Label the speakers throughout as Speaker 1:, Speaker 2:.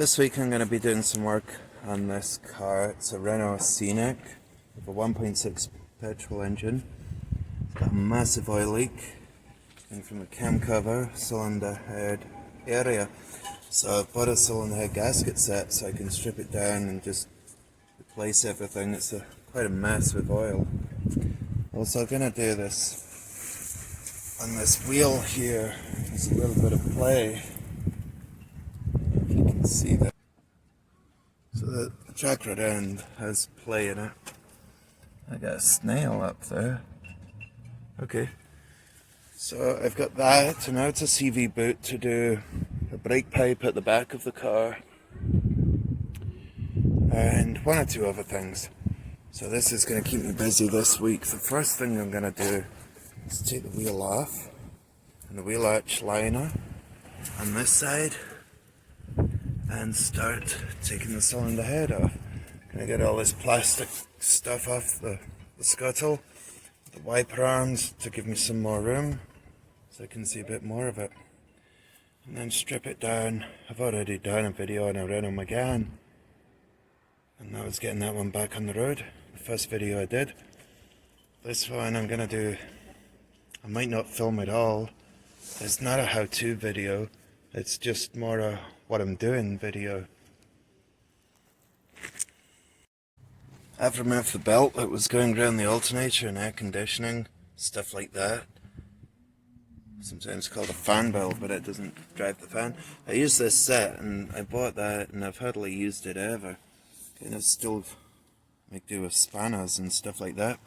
Speaker 1: This week I'm going to be doing some work on this car. It's a Renault Scenic with a 1.6 petrol engine. It's got a massive oil leak coming from the cam cover, cylinder head area. So I've bought a cylinder head gasket set so I can strip it down and just replace everything. It's quite a mess with oil. Also I'm going to do this on this wheel here. There's a little bit of play. You can see that. So the track rod end has play in it. I got a snail up there. Okay. So I've got that, and now it's a CV boot to do the brake pipe at the back of the car. And one or two other things. So this is going to keep me busy this week. The first thing I'm going to do is take the wheel off. And the wheel arch liner on this side. And start taking the cylinder head off. Gonna get all this plastic stuff off the scuttle, the wiper arms to give me some more room so I can see a bit more of it. And then strip it down. I've already done a video on a Renault Megane, and I was getting that one back on the road. The first video I did. This one I'm gonna do, I might not film it all. It's not a how-to video, it's just more a what I'm doing video. I've removed the belt that was going around the alternator and air conditioning, stuff like that. Sometimes called a fan belt, but it doesn't drive the fan. I use this set and I bought that and I've hardly used it ever. And I still make do with spanners and stuff like that.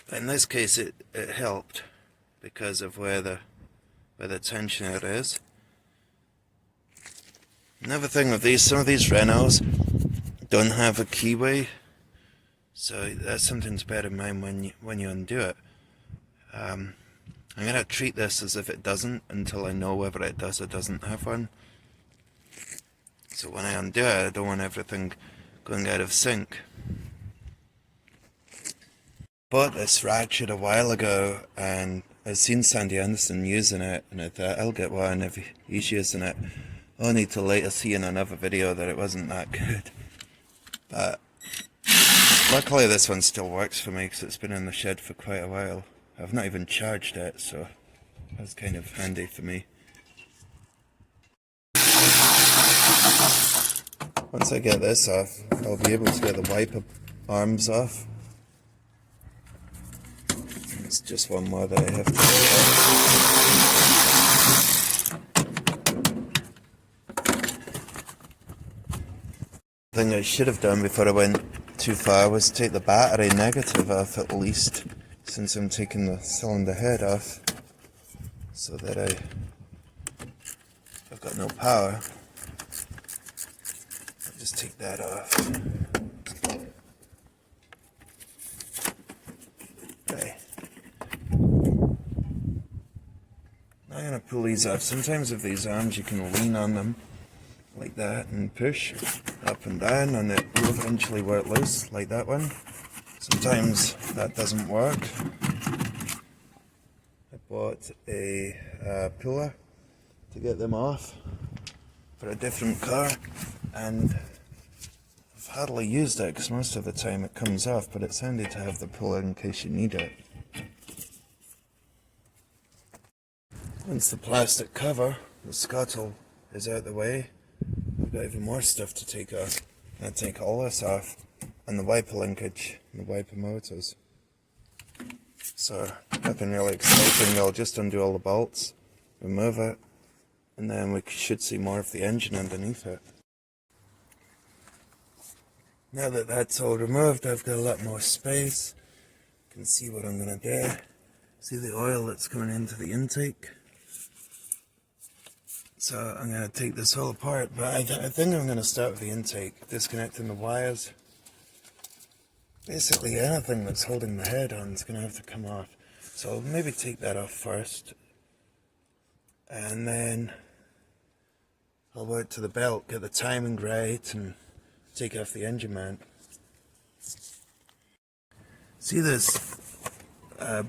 Speaker 1: But in this case it helped because of where the tensioner is. Another thing with these, some of these Renaults don't have a keyway, so that's something to bear in mind when you undo it. I'm going to treat this as if it doesn't until I know whether it does or doesn't have one. So when I undo it, I don't want everything going out of sync. Bought this ratchet a while ago and I've seen Sandy Anderson using it, and I thought I'll get one if he's using it. Only to later see in another video that it wasn't that good. But luckily this one still works for me because it's been in the shed for quite a while. I've not even charged it, so that's kind of handy for me. Once I get this off, I'll be able to get the wiper arms off. It's just one more that I have to do. The thing I should have done before I went too far was take the battery negative off at least, since I'm taking the cylinder head off, so that I've got no power. I'll just take that off. Okay. Now I'm going to pull these off. Sometimes with these arms you can lean on them like that and push up and down and it will eventually work loose, like that one. Sometimes that doesn't work. I bought a puller to get them off for a different car, and I've hardly used it because most of the time it comes off, but it's handy to have the puller in case you need it. Once the plastic cover, the scuttle, is out the way, I've got even more stuff to take off. I'm going to take all this off, and the wiper linkage, and the wiper motors. So, nothing really exciting. I'll just undo all the bolts, remove it, and then we should see more of the engine underneath it. Now that that's all removed, I've got a lot more space. You can see what I'm going to do. See the oil that's coming into the intake. So I'm going to take this all apart, but I think I'm going to start with the intake, disconnecting the wires. Basically anything that's holding the head on is going to have to come off. So I'll maybe take that off first, and then I'll work to the belt, get the timing right, and take off the engine mount. See this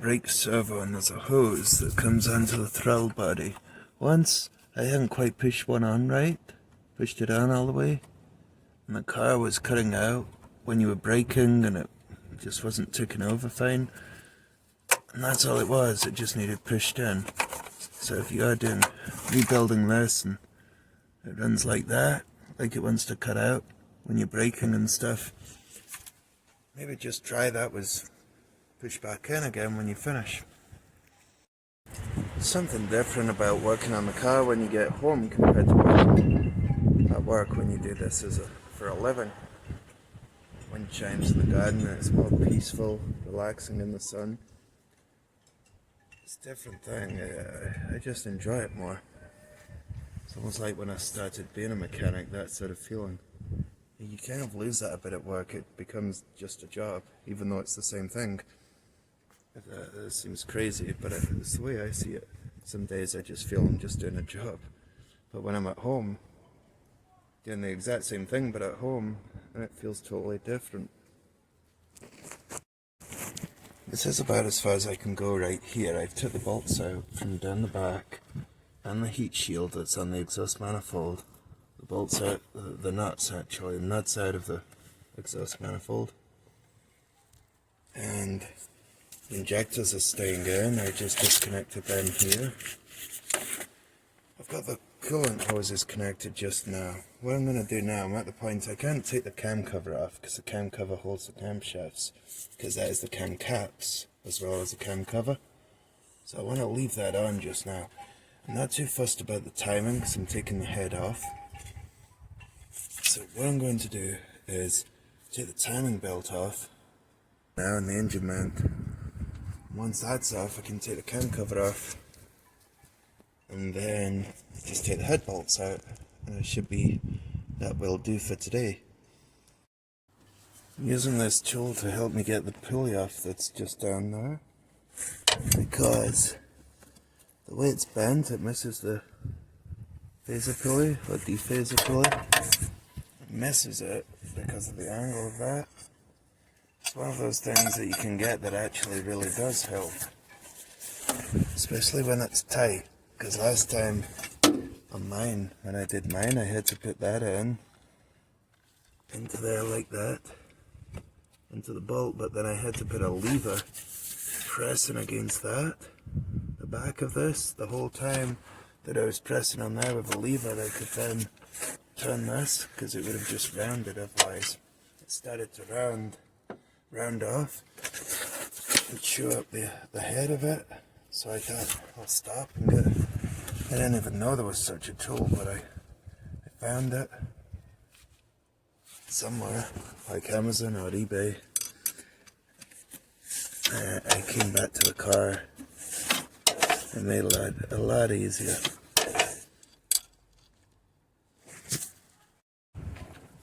Speaker 1: brake servo, and there's a hose that comes onto the throttle body. Once I hadn't quite pushed one on right, pushed it on all the way, and the car was cutting out when you were braking, and it just wasn't ticking over fine. And that's all it was, it just needed pushed in. So if you are rebuilding this and it runs like that, like it wants to cut out when you're braking and stuff, maybe just try that with push back in again when you finish. Something different about working on the car when you get home compared to at work when you do this for a living. Wind chimes in the garden, it's more peaceful, relaxing in the sun. It's a different thing. I just enjoy it more. It's almost like when I started being a mechanic, that sort of feeling. You kind of lose that a bit at work. It becomes just a job, even though it's the same thing. It seems crazy, but it's the way I see it. Some days I just feel I'm just doing a job. But when I'm at home, doing the exact same thing, but at home, and it feels totally different. This is about as far as I can go right here. I've took the bolts out from down the back, and the heat shield that's on the exhaust manifold. The bolts out, the nuts actually, the nuts out of the exhaust manifold. And the injectors are staying in, I just disconnected them here. I've got the coolant hoses connected just now. What I'm going to do now, I'm at the point I can't take the cam cover off because the cam cover holds the camshafts, because that is the cam caps as well as the cam cover. So I want to leave that on just now. I'm not too fussed about the timing because I'm taking the head off. So what I'm going to do is take the timing belt off now and the engine mount. Once that's off, I can take the cam cover off and then just take the head bolts out, and that will do for today. I'm using this tool to help me get the pulley off that's just down there, because the way it's bent, it misses the phaser pulley or dephaser pulley. It misses it because of the angle of that. It's one of those things that you can get that actually really does help, especially when it's tight, because last time on mine, when I did mine, I had to put that into there like that, into the bolt, but then I had to put a lever pressing against that, the back of this, the whole time that I was pressing on there with a lever. I could then turn this, because it would have just rounded otherwise. It started to round off and chew up the head of it, so I thought I'll stop and get it. I didn't even know there was such a tool, but I found it somewhere, like Amazon or eBay. I came back to the car and made it a lot easier.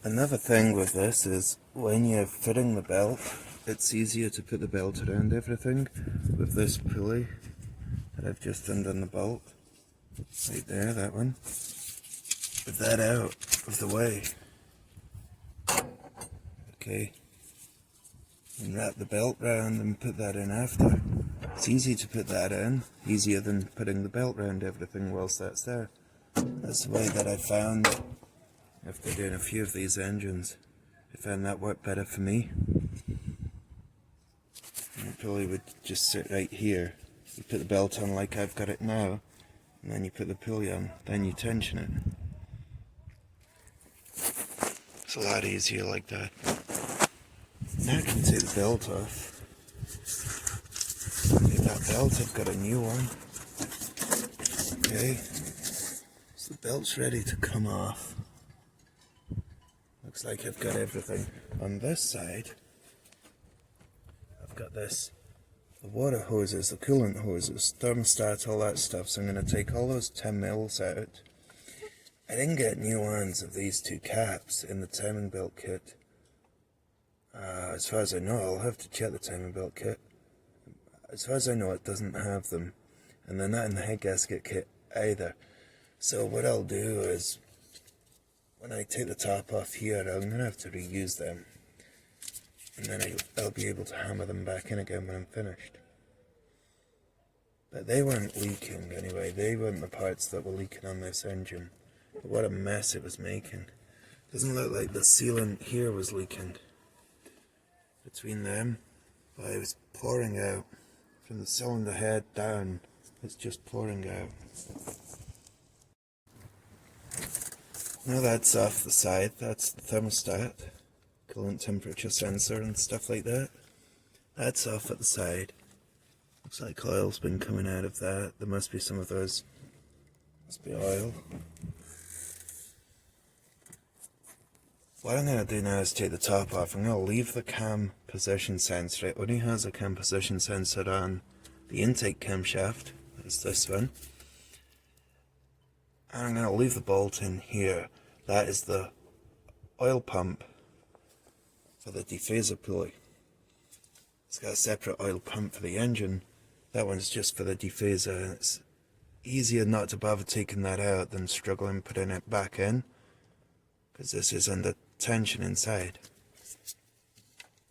Speaker 1: Another thing with this is when you're fitting the belt, it's easier to put the belt around everything with this pulley that I've just undone the bolt. Right there, that one. With that out of the way. Okay. And wrap the belt round and put that in after. It's easy to put that in, easier than putting the belt round everything whilst that's there. That's the way that I found after doing a few of these engines. I found that worked better for me. And the pulley would just sit right here. You put the belt on like I've got it now, and then you put the pulley on, then you tension it. It's a lot easier like that. Now I can take the belt off. Take that belt, I've got a new one. Okay, so the belt's ready to come off. Looks like I've got everything. On this side, I've got the water hoses, the coolant hoses, thermostat, all that stuff. So I'm going to take all those 10 mils out. I didn't get new ones of these two caps in the timing belt kit. As far as I know, I'll have to check the timing belt kit. As far as I know, it doesn't have them. And they're not in the head gasket kit either. So what I'll do is, when I take the top off here, I'm going to have to reuse them. And then I'll be able to hammer them back in again when I'm finished. But they weren't leaking anyway. They weren't the parts that were leaking on this engine. What a mess it was making. Doesn't look like the sealant here was leaking between them, but it was pouring out from the cylinder head down. It's just pouring out. Now that's off the side. That's the thermostat, coolant temperature sensor and stuff like that. That's off at the side. Looks like oil's been coming out of that. There must be some of those. Must be oil. What I'm going to do now is take the top off. I'm going to leave the cam position sensor. It only has a cam position sensor on the intake camshaft. That's this one. And I'm going to leave the bolt in here. That is the oil pump for the dephaser pulley. It's got a separate oil pump for the engine. That one's just for the dephaser. And it's easier not to bother taking that out than struggling putting it back in, because this is under tension inside,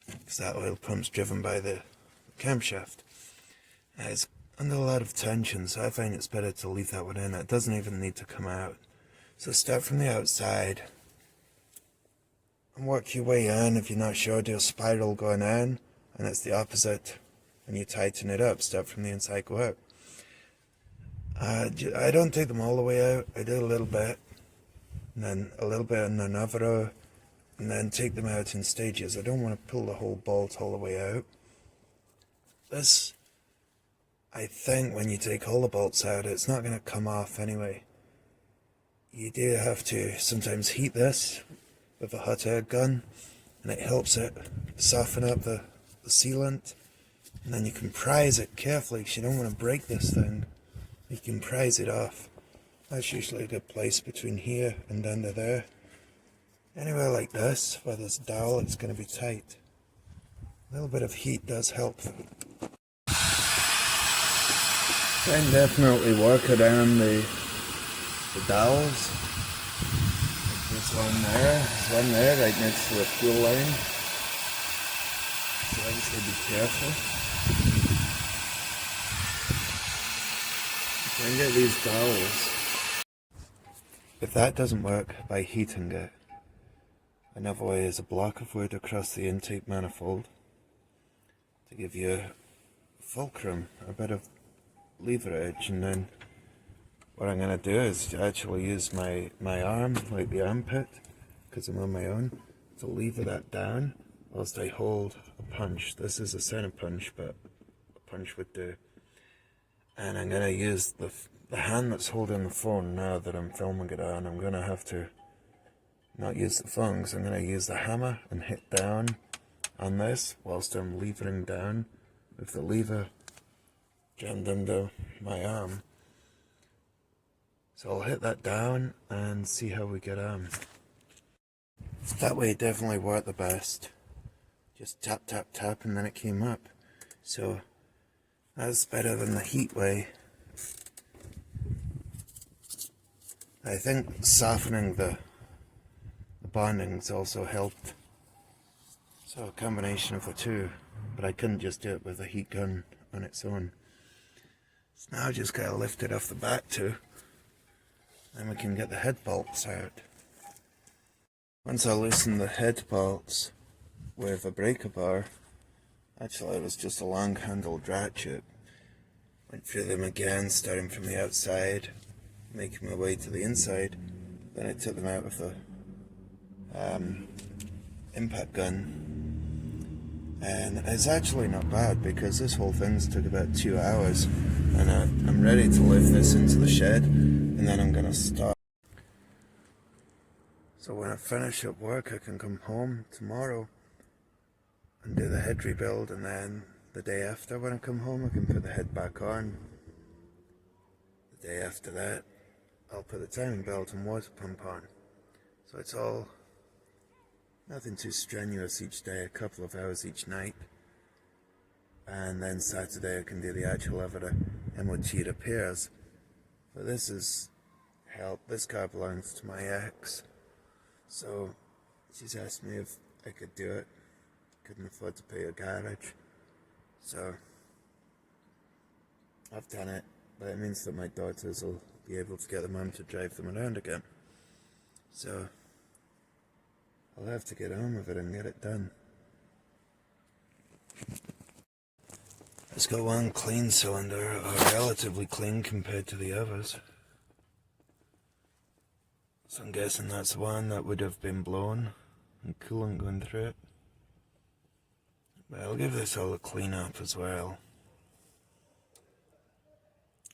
Speaker 1: because that oil pump's driven by the camshaft. It's under a lot of tension, so I find it's better to leave that one in. It doesn't even need to come out. So start from the outside and work your way in. If you're not sure, do a spiral going in, and it's the opposite when you tighten it up. Start from the inside, go out. I don't take them all the way out. I do a little bit, and then a little bit in another row, and then take them out in stages. I don't want to pull the whole bolt all the way out. This, I think when you take all the bolts out, it's not going to come off anyway. You do have to sometimes heat this with a hot air gun, and it helps it soften up the sealant. And then you can prise it carefully, because you don't want to break this thing. You can prise it off. That's usually a good place between here and under there. Anywhere like this, where there's dowel, it's going to be tight. A little bit of heat does help. Can definitely work around the dowels. There's one there, right next to the fuel line. So obviously be careful. Try and get these dowels. If that doesn't work, by heating it. Another way is a block of wood across the intake manifold to give you a fulcrum, a bit of leverage. And then what I'm going to do is actually use my arm, like the armpit, because I'm on my own, to lever that down whilst I hold a punch. This is a center punch, but a punch would do. And I'm going to use the hand that's holding the phone now that I'm filming it on. I'm going to have to not use the phone, because I'm going to use the hammer and hit down on this whilst I'm levering down with the lever jammed under my arm. So I'll hit that down and see how we get on. That way it definitely worked the best. Just tap, tap, tap, and then it came up. So that's better than the heat way. I think softening the bonding's also helped. So a combination of the two, but I couldn't just do it with a heat gun on its own. So now I just gotta lift it off the back too, and we can get the head bolts out. Once I loosened the head bolts with a breaker bar, actually it was just a long handled ratchet, went through them again, starting from the outside, making my way to the inside. Then I took them out with the impact gun, and it's actually not bad, because this whole thing's took about 2 hours, and I'm ready to lift this into the shed, and then I'm gonna start. So when I finish up work, I can come home tomorrow and do the head rebuild, and then the day after when I come home I can put the head back on. The day after that I'll put the timing belt and water pump on. So it's all nothing too strenuous each day, a couple of hours each night. And then Saturday I can do the actual other MOT repairs. But this is help. This car belongs to my ex. So she's asked me if I could do it. Couldn't afford to pay a garage. So I've done it. But it means that my daughters will be able to get the mum to drive them around again. So I'll have to get on with it and get it done. It's got one clean cylinder, or relatively clean compared to the others. So I'm guessing that's one that would have been blown and coolant going through it. But I'll give this all a clean up as well.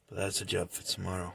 Speaker 1: But that's a job for tomorrow.